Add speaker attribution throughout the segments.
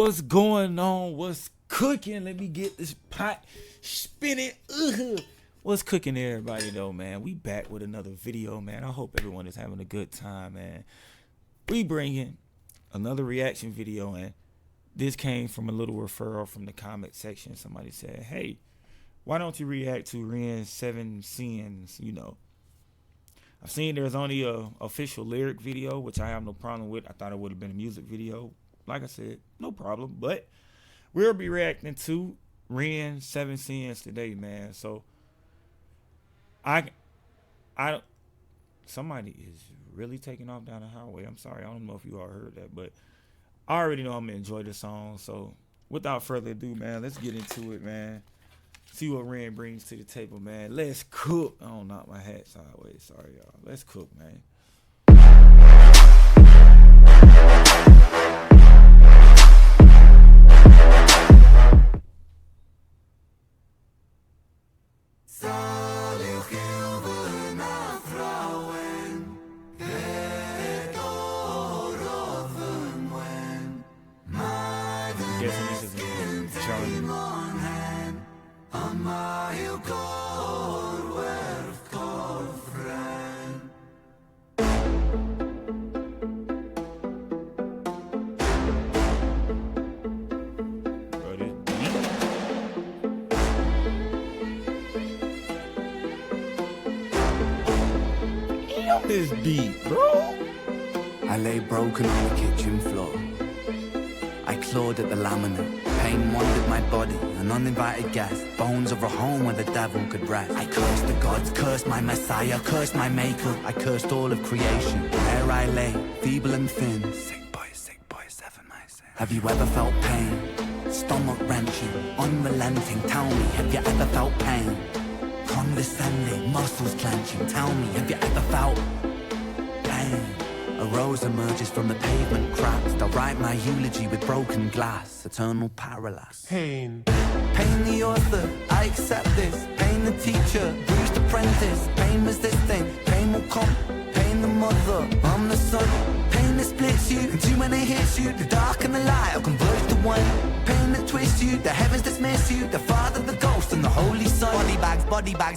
Speaker 1: What's going on? What's cooking? Let me get this pot spinning. Ugh. What's cooking, everybody, though, man? We back with another video, man. I hope everyone is having a good time, man. We bringing another reaction video, and this came from a little referral from the comment section. Somebody said, hey, why don't you react to Ren's 7 Sins, I've seen there's only a official lyric video, which I have no problem with. I thought it would have been a music video. Like I said, no problem. But we'll be reacting to Ren's 7 Sins today, man. So somebody is really taking off down the highway. I'm sorry. I don't know if you all heard that, but I already know I'm gonna enjoy the song. So without further ado, man, let's get into it, man. See what Ren brings to the table, man. Let's cook. I don't knock my hat sideways. Sorry, y'all. Let's cook, man. Guessing this is Charlie. This beat, bro.
Speaker 2: I lay broken on the kitchen floor. I clawed at the laminate. Pain wandered my body, an uninvited guest. Bones of a home where the devil could rest. I cursed the gods, cursed my messiah, cursed my maker. I cursed all of creation. There I lay, feeble and thin. Sick boy, 7 my sin. Have you ever felt pain? Stomach wrenching, unrelenting. Tell me, have you ever felt pain? Condescending, muscles clenching. Tell me, have you ever felt pain? A rose emerges from the pavement cracks. They'll write my eulogy with broken glass. Eternal parallax.
Speaker 3: Pain.
Speaker 2: Pain the author, I accept this. Pain the teacher, bruised apprentice. Pain resisting, pain will come. Pain the mother, I'm the son. Pain that splits you, and too many hits you. The dark and the light will converge to one. Pain that twists you, the heavens dismiss you. The Father, the Ghost, and the Holy Son.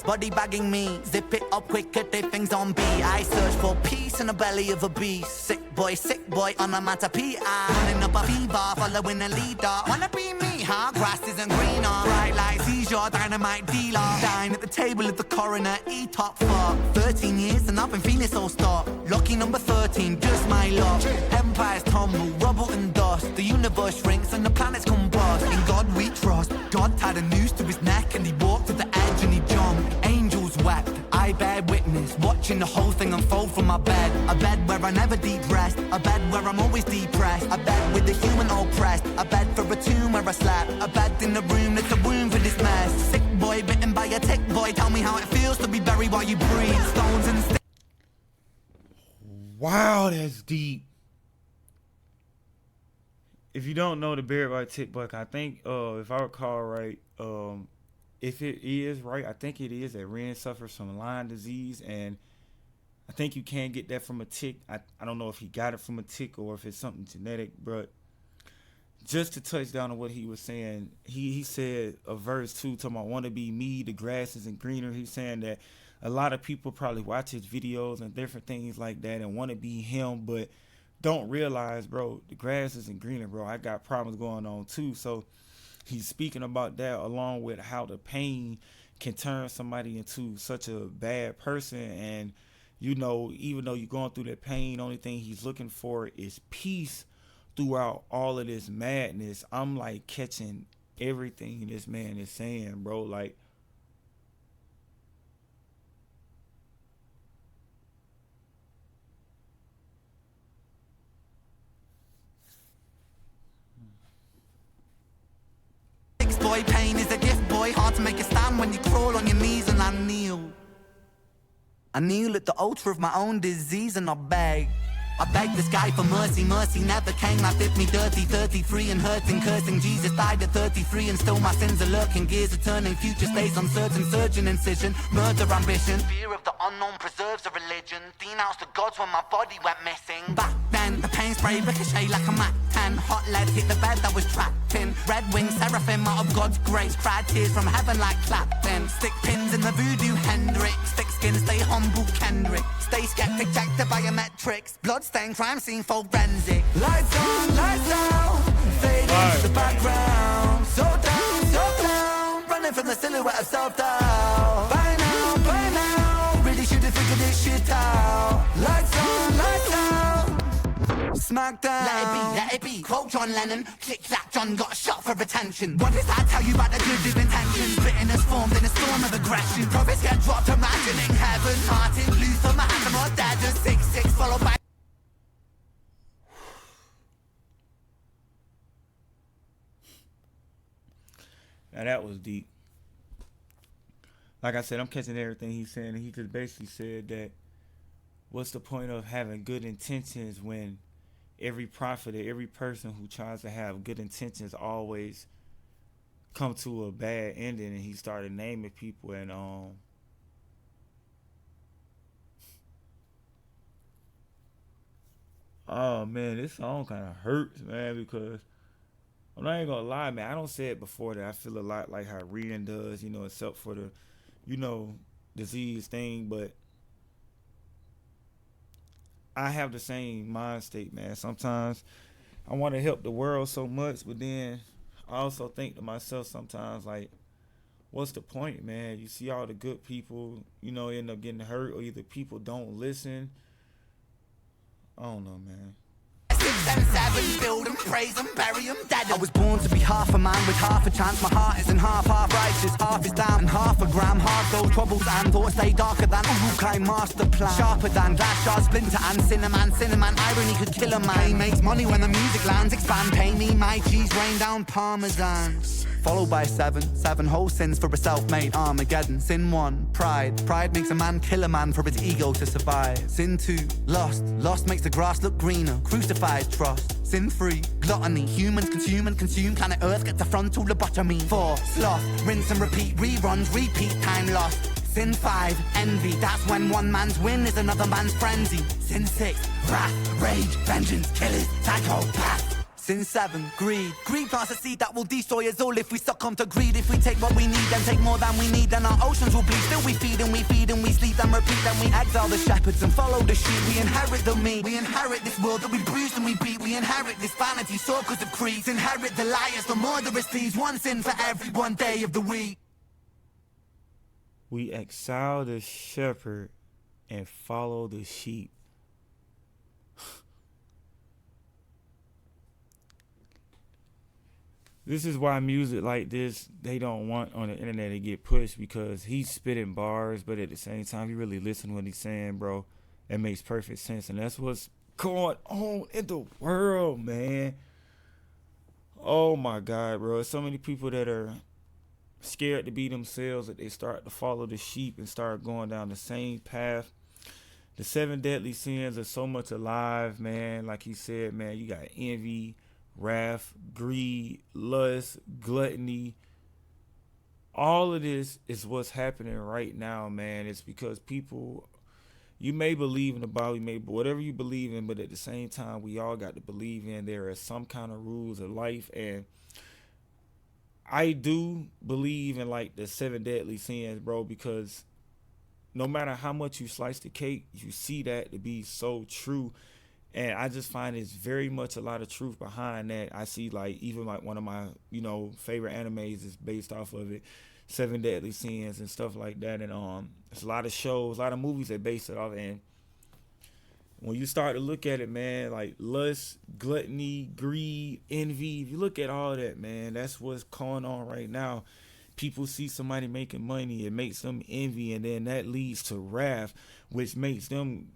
Speaker 2: Body bagging me. Zip it up quick, get their things on B. I search for peace in the belly of a beast. Sick boy on a matter P.I. Running up a fever, following a leader. Wanna be me, huh? Grass isn't greener. Bright light seizure, dynamite dealer. Dine at the table of the coroner, E-top for 13 years and I've been feeling so stuck. Lucky number 13, just my luck. Empires tumble, rubble and dust. The universe shrinks and the planets combust. In God we trust. God tied a noose to his neck and he walked to the edge and he jumped. Angels wept, I bear witness, watching the whole thing unfold from my bed. A bed where I never deep rest, a bed where I'm always depressed. A bed with the human oppressed, a bed for a tomb where I slept. A bed in the room that's a womb for this mess. Sick boy bitten by a tick boy, tell me how it feels to be buried while you breathe. Stones and sticks.
Speaker 1: Wow, that's deep. If you don't know the Buried by Tick Buck, I think if I recall right, if it is right, I think it is that Ren suffers from Lyme disease, and I think you can get that from a tick. I don't know if he got it from a tick or if it's something genetic, but just to touch down on what he was saying, he said a verse 2 talking about wanna be me, the grass isn't greener. He's saying that a lot of people probably watch his videos and different things like that and want to be him, but don't realize, bro, the grass isn't greener, bro. I got problems going on too. So he's speaking about that along with how the pain can turn somebody into such a bad person. And, even though you're going through that pain, only thing he's looking for is peace throughout all of this madness. I'm like catching everything this man is saying, bro. Like,
Speaker 2: Boy, pain is a gift, boy. Hard to make a stand when you crawl on your knees and I kneel. I kneel at the altar of my own disease and I beg the sky for mercy. Mercy never came. Life did me dirty. 33 and hurting, cursing. Jesus died at 33 and still my sins are lurking. Gears are turning, future stays uncertain. Surgeon incision, murder ambition. Fear of the unknown preserves a religion. Denounced the gods when my body went missing. Back then, the pain spray ricochet like a Mac 10. hot lead hit the bed that was trapped in. Red wings, seraphim out of God's grace, cried tears from heaven like clapping. Stick pins in the voodoo Hendrix, thick skin, stay humble Kendrick. Stay skeptic, check the biometrics. Bloodstain, crime scene, forensic. Lights on, lights out, fade into the background. So down, running from the silhouette of self-doubt. By now, really should have figured this shit out. Lights on, lights out, Smackdown. Let it be, quote John Lennon. Click clack, John got shot for attention. What does that tell you about the good of intentions? Bitterness formed in a storm of aggression. Prophets get dropped, imagining heaven. Martin Luther, Mahatma, Dad, 6-6 followed by.
Speaker 1: Now that was deep. Like I said, I'm catching everything he's saying. And he just basically said that what's the point of having good intentions when every prophet or every person who tries to have good intentions always come to a bad ending? And he started naming people, and oh man, this song kind of hurts, man, because I'm not even gonna lie, man. I don't say it before that I feel a lot like how Rian does, except for the, disease thing, but I have the same mind state, man. Sometimes I want to help the world so much, but then I also think to myself sometimes, like, what's the point, man? You see all the good people, end up getting hurt, or either people don't listen. I don't know, man.
Speaker 2: 6 and 7, build and praise and bury them dead. I was born to be half a man with half a chance. My heart isn't half righteous, half is down and half a gram. Half those troubles and thoughts stay darker than Urukai master plan. Sharper than glass shard, splinter and cinnamon. Irony could kill a man. He makes money when the music lands. Expand, pay me my cheese, rain down parmesan. Followed by 7 whole sins for a self-made Armageddon. Sin 1, pride makes a man kill a man for his ego to survive. Sin 2, lust makes the grass look greener, crucifies trust. Sin 3, gluttony, humans consume and consume, planet Earth gets a frontal lobotomy. 4, sloth, rinse and repeat, reruns, repeat, time lost. Sin 5, envy, that's when one man's win is another man's frenzy. Sin 6, wrath, rage, vengeance, killers, psychopath. Sin 7, greed plants a seed that will destroy us all if we succumb to greed. If we take what we need, then take more than we need, then our oceans will bleed. Still we feed and we sleep and repeat. Then we exile the shepherds and follow the sheep. We inherit the meat, we inherit this world that we bruise and we beat. We inherit this vanity, circles of creeds. Inherit the liars, the murderous thieves. One sin for every one day of the week.
Speaker 1: We exile the shepherd and follow the sheep. This is why music like this, they don't want on the internet to get pushed, because he's spitting bars, but at the same time, you really listen to what he's saying, bro. It makes perfect sense, and that's what's going on in the world, man. Oh my God, bro. There's so many people that are scared to be themselves that they start to follow the sheep and start going down the same path. The 7 deadly sins are so much alive, man. Like he said, man, you got envy, wrath, greed, lust, gluttony. All of this is what's happening right now, man. It's because people, you may believe in the Bible, whatever you believe in, but at the same time, we all got to believe in there are some kind of rules of life. And I do believe in like the 7 deadly sins, bro, because no matter how much you slice the cake, you see that to be so true. And I just find it's very much a lot of truth behind that. I see like even like one of my, favorite animes is based off of it, 7 Deadly Sins and stuff like that. And it's a lot of shows, a lot of movies that base it off. And when you start to look at it, man, like lust, gluttony, greed, envy, if you look at all that, man, that's what's going on right now. People see somebody making money, it makes them envy, and then that leads to wrath, which makes them,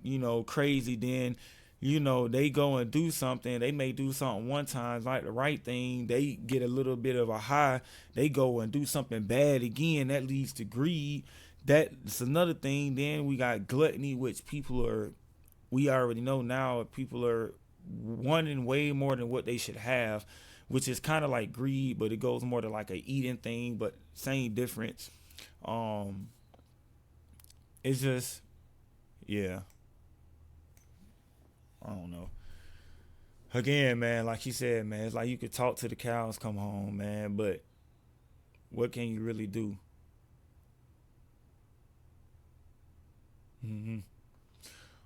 Speaker 1: crazy. Then they go and do something. They may do something one time, like the right thing. They get a little bit of a high. They go and do something bad again. That leads to greed. That's another thing. Then we got gluttony, which we already know now, people are wanting way more than what they should have, which is kind of like greed, but it goes more to like a eating thing, but same difference. It's just, yeah. I don't know. again, man, like you said, man, it's like you could talk to the cows come home, man, but what can you really do? hmm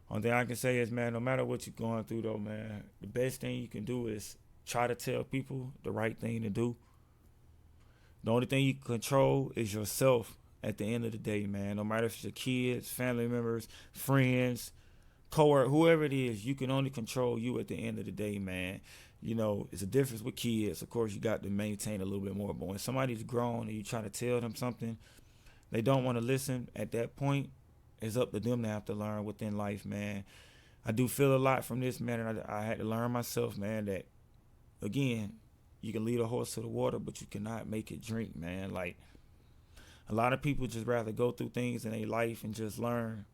Speaker 1: Only thing I can say is, man, no matter what you're going through, though, man, the best thing you can do is try to tell people the right thing to do. The only thing you can control is yourself at the end of the day, man. No matter if it's your kids, family members, friends, coworker, whoever it is, you can only control you at the end of the day, man. You know, it's a difference with kids. Of course, you got to maintain a little bit more. But when somebody's grown and you try to tell them something, they don't want to listen. At that point, it's up to them to have to learn within life, man. I do feel a lot from this, man, and I had to learn myself, man, that again, you can lead a horse to the water, but you cannot make it drink, man. Like a lot of people just rather go through things in their life and just learn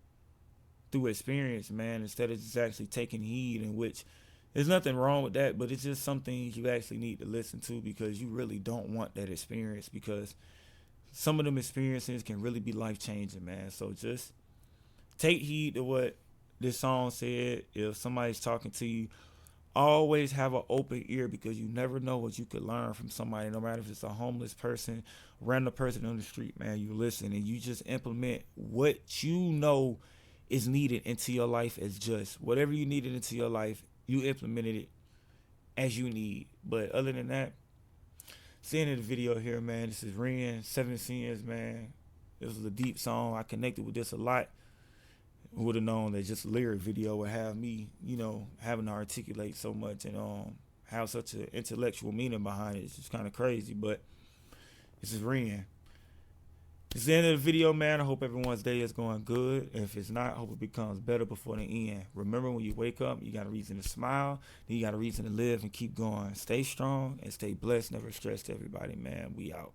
Speaker 1: through experience, man, instead of just actually taking heed. In which there's nothing wrong with that, but it's just something you actually need to listen to because you really don't want that experience, because some of them experiences can really be life changing, man. So just take heed to what this song said. If somebody's talking to you, always have an open ear, because you never know what you could learn from somebody. No matter if it's a homeless person, random person on the street, man, you listen and you just implement what you know is needed into your life. As just whatever you needed into your life, you implemented it as you need. But other than that, seeing the video here, man, this is Ren, Seven Sins, man. This was a deep song. I connected with this a lot. Would have known that just a lyric video would have me, having to articulate so much and have such an intellectual meaning behind it. It's just kind of crazy. But this is Ren. It's the end of the video, man. I hope everyone's day is going good. If it's not, I hope it becomes better before the end. Remember, when you wake up, you got a reason to smile. Then you got a reason to live and keep going. Stay strong and stay blessed. Never stress, everybody, man. We out.